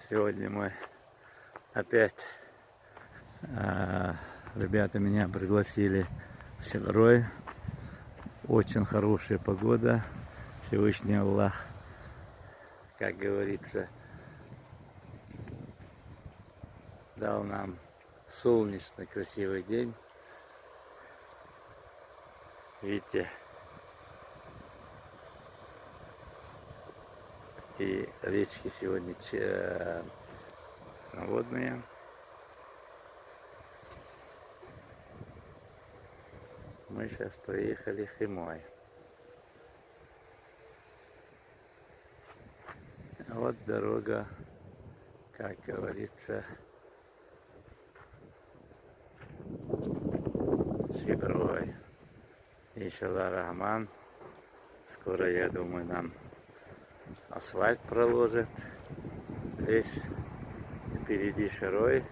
Сегодня мы опять, ребята меня пригласили в Шагрой. Очень хорошая погода. Всевышний Аллах, как говорится, дал нам солнечный красивый день. Видите, и речки сегодня водные. Мы сейчас проехали Химой. Вот дорога, как говорится, Шагрой. Иншаллах Рахман. Скоро, я думаю, нам асфальт проложат. Здесь впереди Шарой.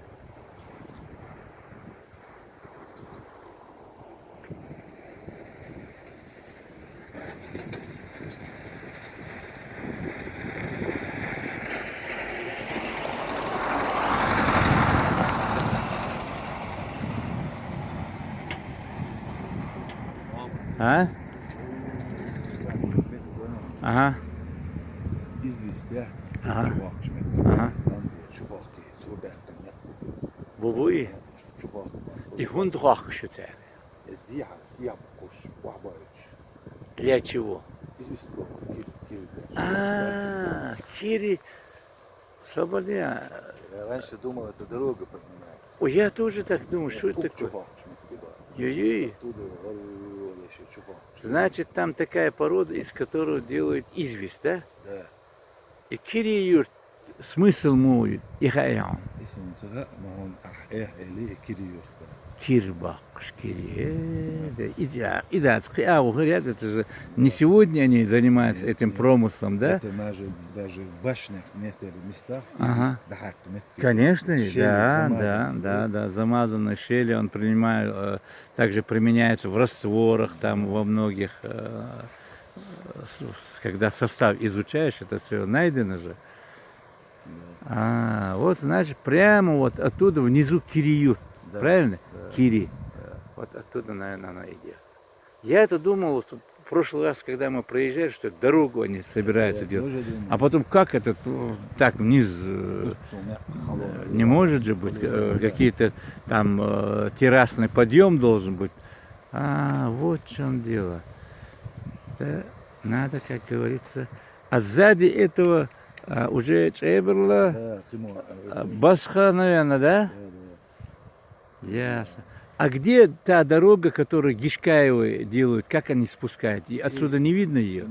А? Ага. Ага. Ага. Бубуи. И хундхах считает. Для чего? Кири. Свободня. Я раньше думал, это дорога поднимается. Ой, я тоже так думаю, что это такое? Ой-ой. Значит, там такая порода, из которой делают известь, да? Да. И кири юрт, смысл мой, ихаян. Кирбак, шкири, да, говорят, это же не сегодня они занимаются этим промыслом, да? Это даже в башнях, в некоторых местах, Ага. Конечно, да, замазанный щели он принимает, также применяется в растворах, там во многих, когда состав изучаешь, это все найдено же. Вот значит, прямо вот оттуда внизу кирию, да, правильно? Да, кири. Да. Вот оттуда, наверное, она идет. Я это думал, вот, в прошлый раз, когда мы проезжали, что дорогу они собираются делать. А потом как это так вниз не может же быть, какие-то там террасный подъем должен быть. Вот в чем дело. Да, надо, как говорится. А сзади этого уже Чеберла, Басха, наверное, да? Ясно. А где та дорога, которую Гишкаевы делают, как они спускают? И отсюда не видно ее?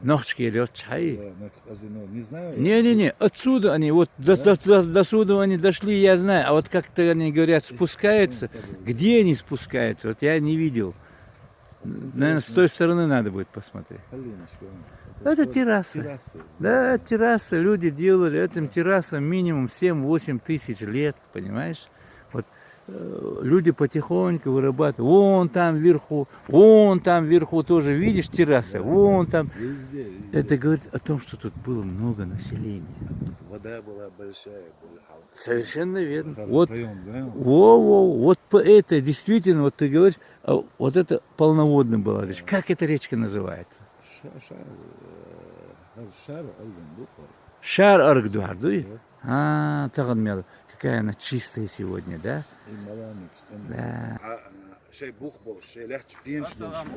Ножки лед чай. Не знаю. Не, отсюда они, вот до сюда они дошли, я знаю. А вот как-то они говорят, спускаются. Где они спускаются? Вот я не видел. Наверное, с той стороны надо будет посмотреть. Это терраса. Да, терраса. Люди делали этим террасам минимум 7-8 тысяч лет, понимаешь? Вот люди потихоньку вырабатывают. Вон там вверху тоже, видишь, терраса? Вон там. Это говорит о том, что тут было много населения. Вода была большая. Совершенно верно. Вот, вот по этой, действительно, вот ты говоришь, вот это полноводная была речка. Как эта речка называется? Шар Аргдуар, да? Какая она чистая сегодня, да? Да.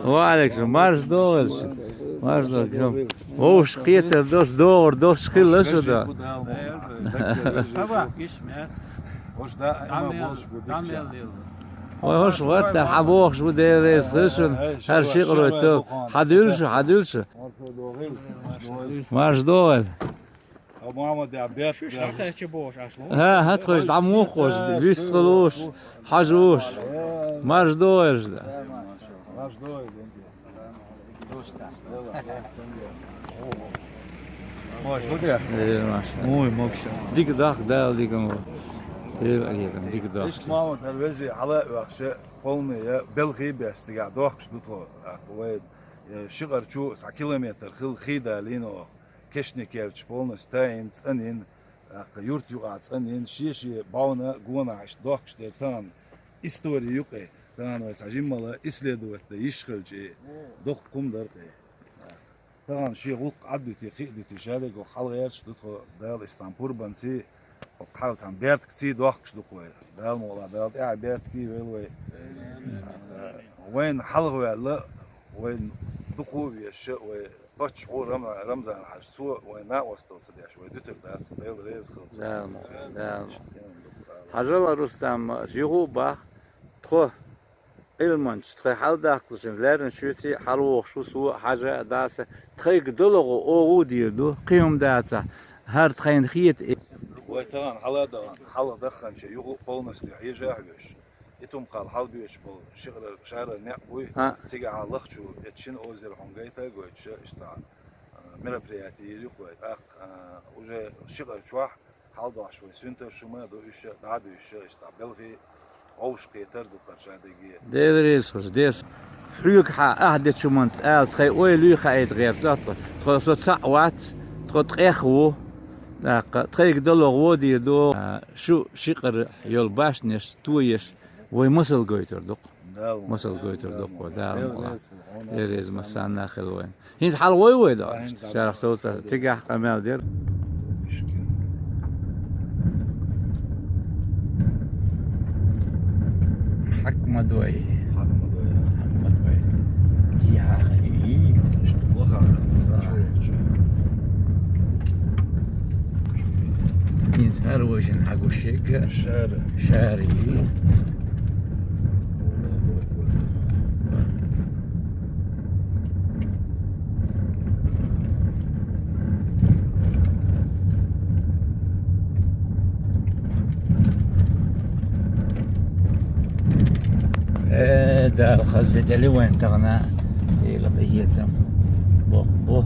Алекс, марш дольше. Марш дольше. Ош, Петер, дош шхилла сюда. Hoş var da haboş bu değerli sıçın her şey kuruydu. Hadülsü. Marş dol. هات خوش دمو خوش بیست قلوش حجوش marş dol işte. Ой, Макша. Dik dak del dikim. Değil ayırdım dik إيش doğrusu. ما ترويجي على وقشة قومي بالخي بيستجع دوخش بتو قوي شغر شو 9 كيلومتر خل خيدا لينو كشني كيرش بولنا ستاين تسنين يورت يقع تسنين شيشي باونا قونا عش دوخش ديتان история يقي تان وسعجين مالا إسلادو يشغل شيء دوخ قوم درقي طبعا شيء غلق عدتي خيدتي شارك وحال غيرش تدخل دال اسطنبول بنسي وقحاول عم بيرت كتير دوخش دقوي دال مولا دال يا بيرت كي وين وين حلوة لا وين دقوي الشيء وين بتش هو رمزان على السوق وين ناقص توصل شوي دتك داس بيل ريز خلص دال Hacılar Rustam Ziyuba tro ilmanç tro haldaqlısın lerin şüti halvoq şu su haja dasa trig dologu oğu diyordu qiyum data her train khiyet وطبعا حلا دخن شيء يغو بولنس دي يجاهش يتم قال حال بيش بول شغل شهر نقوي تيجي على لخشو اتشين اوزر هونغايتا قوتش اشتا мероприятие يقوي اق уже شغل شوح حال داش وسنتر شما دو ايش بعد ايش اشتا بلغي اوش قيتر دو قرشادگي ديريس ديس فلوك ح احدث شمنت ال تخي اوي لو خايت غير دات تخو سو تسعوات تخو تخو تخيك دولار ودي دو شو شقر يول باشنش تويش وي مسل قويتر دوق مسل قويتر دوق ودال ديريز مسانا خلوين هين حال وي دا شارع صوت تقع قمال دير حق مدوي يا اخي يظهر وجن حق الشيك شاري دا الخز بدلي وين تغنى إلى بيتم بو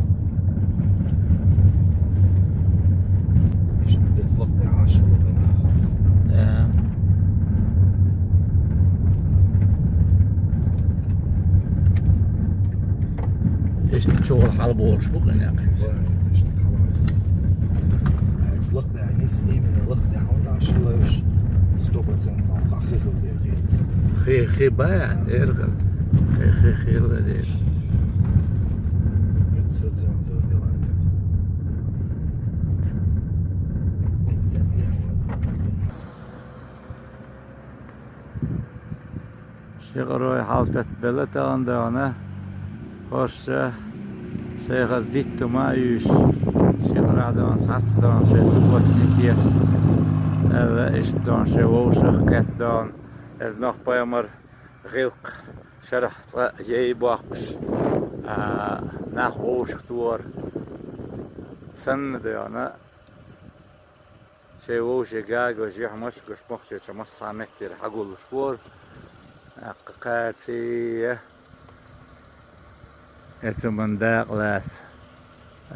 لقطة 10 بناخ ايش شغل حرب ورشبوك هناك لقطة يعني من لقطة هون 10 100% نوقع خيخل دير خي بايع ارغل خي لا دير ستاسيون زور ديال شغروي حالتت بلتان دانا خورسه شيخ ديتو مايوش شغر عدان حتدان شي سبوتني كيش الا اشتدان شي ووشخ كتدان از نخ بايمر غلق شرح يي باقش نخ ووشخ تور سن دانا شي ووش جاج وجيح مشكش مخشي شمس عمتر حقول شبور قاتي اتمن داقلات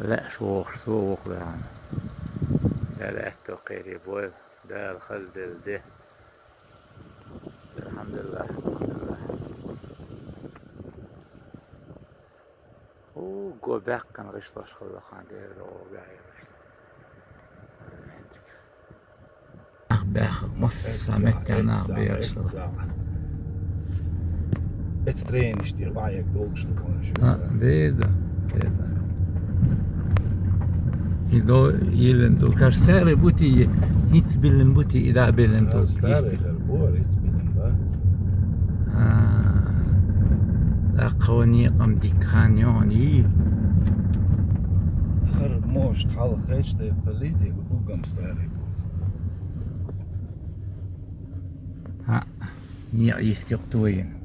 لا شوخ لهان دالاتو قيري بويل دال خزدل ده الحمد لله قو باق كان غشلاش خلقان دير وقاعي باق مص متنا بيرشل Het trainen is hier waar je ook zo Deda. Ido yelen to kastare buti hit bilen buti ida bilen to ستاري غربور iets binnen dat aqwani qam dikhanyoni her most hal geest de politie ook am ستاري ha ni istiqtuin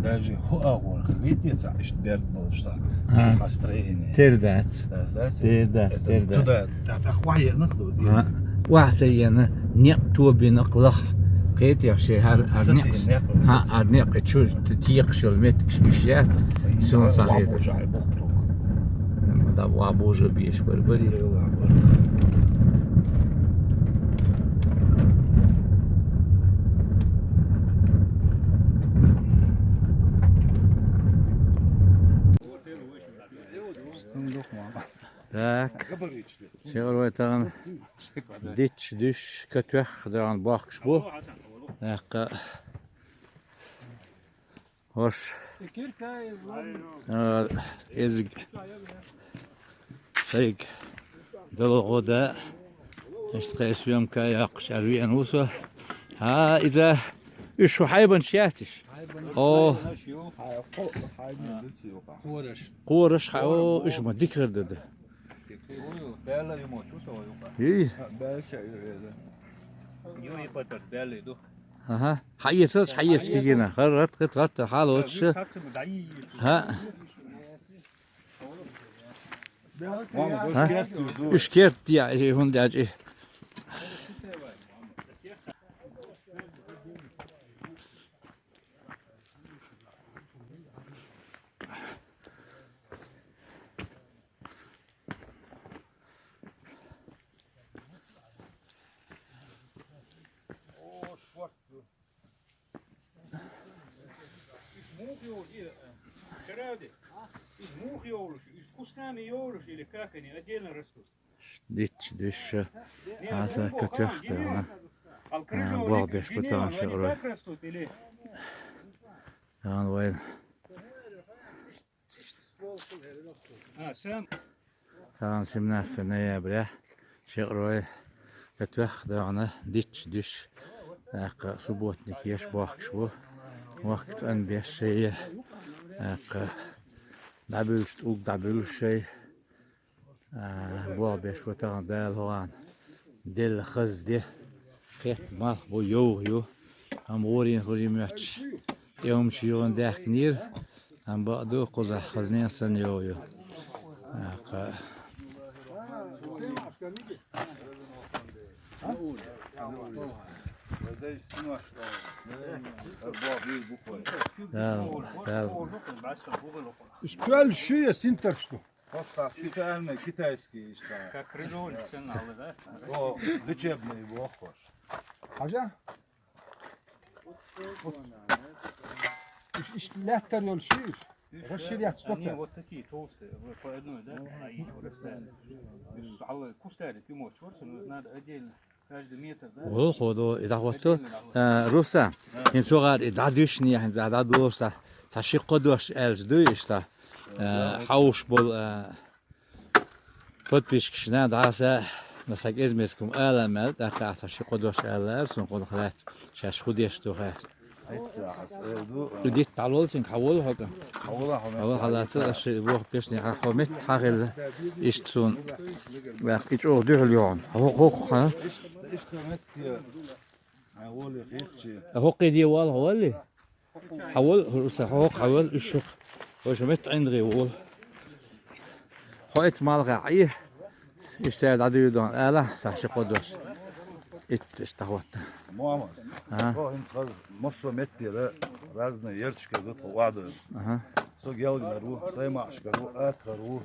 Даже هو خليتي تعيش درد بوشتا حستريني تردات تدا تخوي نقدو دي وحسينا نقتو بنقلخ قيت يا شي هر نق تشوز تتيق شو المتك شوشات سون صحيح ما دا وابوجا بيش بربري Так, şeğer tağın diç düş kötüş dağın bakış bu. Tak, hoş. Ezg sayık دلغدا اشتغل سويم كاياق شعري انوسه ها اذا ايش حيبن شاتش اوه قورش او ايش ما ذكر ده ايه اها حيصلش حيص كينا خرت قط حاله ها üç kere diye hundacı. Diç düş. Asa kötü ona. Bu beş butan şöyle. Yani vay. Tamam simnası ne ya bre. Şöyle kötü ona diç düş. Ak subotnik yaş bakış bu. Vakit en beş şey. Ak dabülst ul dabül şey. Bu beş butan dal hoan. Del khazdi. Khet mal bu yo. Am orin hurimaç. يوم شيون ده كنير هم بعدو قزح خزنين سن يو Şöyle şu ya sinter şu. Hosta spitaalne kitayski işte. Как крыжовник ценал, да? O lüçebni bu hoş. Haja? Лехтер йол шиш. Расширять Они стока. вот такие толстые, по одной, да? А их расставили. Кустарик, и мочь, надо отдельно. Каждый метр, да? Ol khodo idahwatto rusa in sogar idadüşni yani zadadosa taşı kodoş elzdu işte hauş bol podpiskişne daha mesela ezmeskum alamel da taşı kodoş eller son kodxlat şaş xudiş toğas Dit talolsun havol hoga havol halatı aşı bu peşni hakomet hagel iştsun ve hiç o dühülyon hukuk ha هوقي ديوال هو اللي حول هوق حول الشق وشمت عندي وول خيط مال غعيه يستعد عدو دون آلة ساشي قدوس استهوت Muhammed. O hins mosso mettire razne yerçke dut wadu. Aha. So gelgler bu saymaşka bu atkar bu.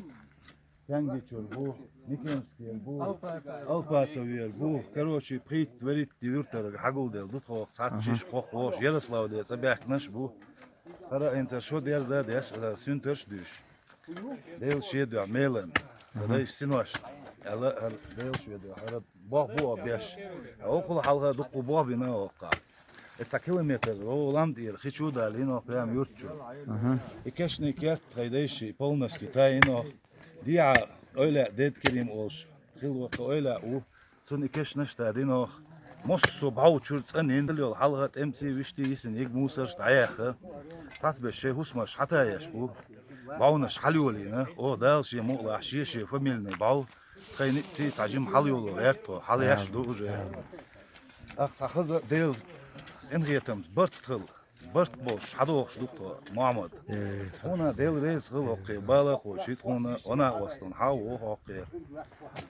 Yan geçiyor bu. Nikenski bu. Alpata ver bu. Короче, прит верит дивертер хагул дел дут хо сатчиш хох хош Ярослав де sabahnaş bu. Kara enser şu der da der süntörs düş. Del şey diyor melen. Da sinoş. Ela del şey diyor. Ara bu beş. Okul halga duku bu bina oqa. Esta kilometr oğlan diyor. Hiçu da lino prям yurtçu. Aha. İkeşne kert gaydayşı polnosti tayino. Dia öyle dedkerim olş. Hilvata öyle o. Son ikeşne stadino. Mosso bauçurt anin yol halgat MC vişti isin ik musar dayağı. Tat beş şey husmaş hata yaş bu. Baunaş halyolina. O dal şey muğla şey familne bau. Kaynitsi tacım halyolu erto. Halyaş doğru. Akhtahız del engiyetem bırt boş hadoğuş dukto Muhammed. Ona del reis hıl oqi bala qoşit ona waston hawo oqi.